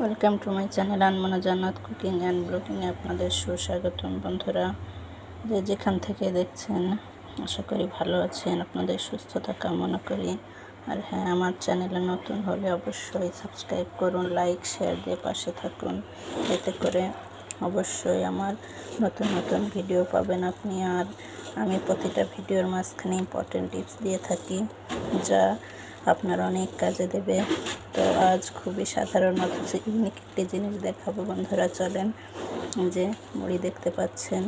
Welcome to my channel আনমনা জান্নাত cooking and ব্লগিংয়ে আপনাদের সুস্বাগতম। বন্ধুরা, যেখান থেকে দেখছেন আশা করি ভালো আছেন, আপনাদের সুস্থতা কামনা করি। আর হ্যাঁ, আমার চ্যানেলে নতুন হলে অবশ্যই সাবস্ক্রাইব করুন, লাইক শেয়ার দিয়ে পাশে থাকুন। এতে করে অবশ্যই আমার নতুন নতুন ভিডিও পাবেন আপনি। আর আমি প্রতিটা ভিডিওর মাঝখানে ইম্পর্টেন্ট টিপস দিয়ে থাকি, যা আপনার অনেক কাজে দেবে। তো আজ খুবই সাধারণ অথচ ইউনিক একটি জিনিস দেখাবো। বন্ধুরা চলেন, যে মুড়ি দেখতে পাচ্ছেন,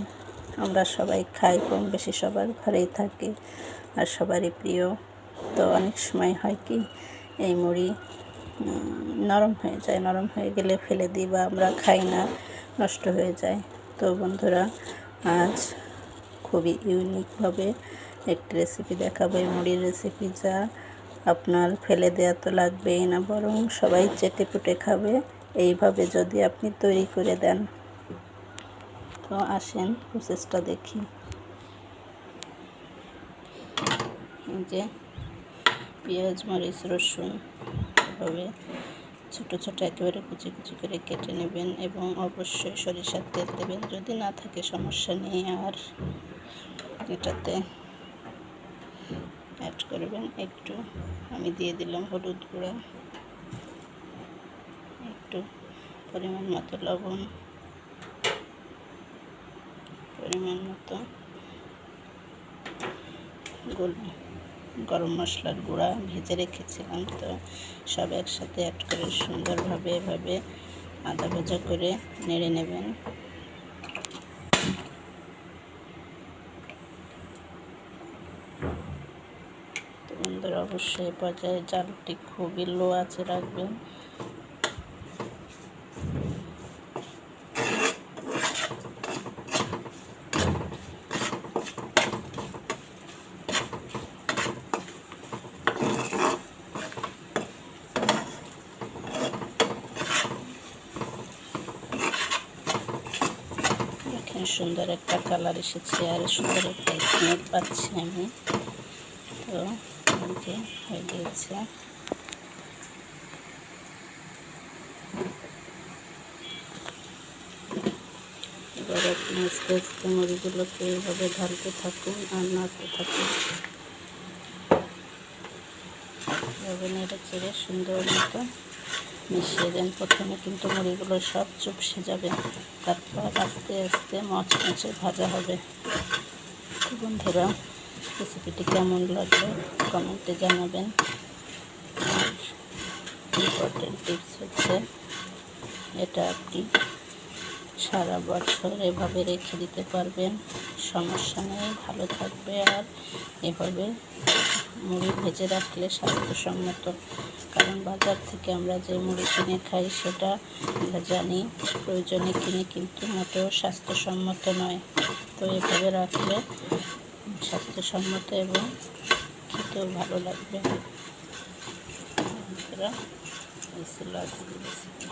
আমরা সবাই খাই, কম বেশি সবার ঘরেই থাকে আর সবারই প্রিয়। তো অনেক সময় হয় কি, এই মুড়ি নরম হয়ে যায়, নরম হয়ে গেলে ফেলে দিই বা আমরা খাই না, নষ্ট হয়ে যায়। তো বন্ধুরা, আজ খুবই ইউনিকভাবে একটি রেসিপি দেখাবো, এই মুড়ির রেসিপি, যা আপনার ফেলে দেওয়া তো লাগবেই না, বরং সবাই চেটে পুটে খাবে এইভাবে যদি আপনি তৈরি করে দেন। তো আসেন প্রসেসটা দেখি। এই যে পেঁয়াজ, মরিচ, রসুন এভাবে ছোটো ছোটো একেবারে কুচি কুচি করে কেটে নেবেন এবং অবশ্যই সরিষার তেল দেবেন, যদি না থাকে সমস্যা নেই। আর এটাতে অ্যাড করবেন একটু, আমি দিয়ে দিলাম হলুদ গুঁড়া, একটু পরিমাণ মতো লবণ, পরিমাণ মতো গরম মশলার গুঁড়া ভেজে রেখেছিলাম। তো সব একসাথে অ্যাড করে সুন্দরভাবে এভাবে আদা ভাজা করে নেড়ে নেবেন। তো বন্ধুরা, অবশ্যই পর্যায়ে জালটি খুবই লো আঁচে রাখবেন। সুন্দর একটা কালার এসেছে আর সুন্দর একটা স্মেল পাচ্ছি আমি। তো হয়ে গিয়েছে। এবার আপনি আস্তে আস্তে মুড়িগুলোকে এইভাবে ঢালতে থাকুন আর নাড়তে থাকুন, এভাবে নেড়ে চেড়ে সুন্দর মতো মিশিয়ে দেন। প্রথমে কিন্তু মুড়িগুলো সব চুপসে যাবে, তারপর আস্তে আস্তে মচমচে ভাজা হবে। বন্ধুরা, রেসিপিটি কেমন লাগলো কমেন্টে জানাবেন। আর ইম্পর্টেন্ট টিপস হচ্ছে, এটা আপনি সারা বছর এভাবে রেখে দিতে পারবেন, সমস্যা নেই, ভালো থাকবে। আর এভাবে মুড়ি ভেজে রাখলে স্বাস্থ্যসম্মত, কারণ বাজার থেকে আমরা যে মুড়ি কিনে খাই সেটা আমরা জানি প্রয়োজনে কিনে, কিন্তু মোটেও স্বাস্থ্যসম্মত নয়। তো এভাবে রাখলে স্বাস্থ্যসম্মত এবং খেতেও ভালো লাগবে। এই ছিল আজকের রেসিপি।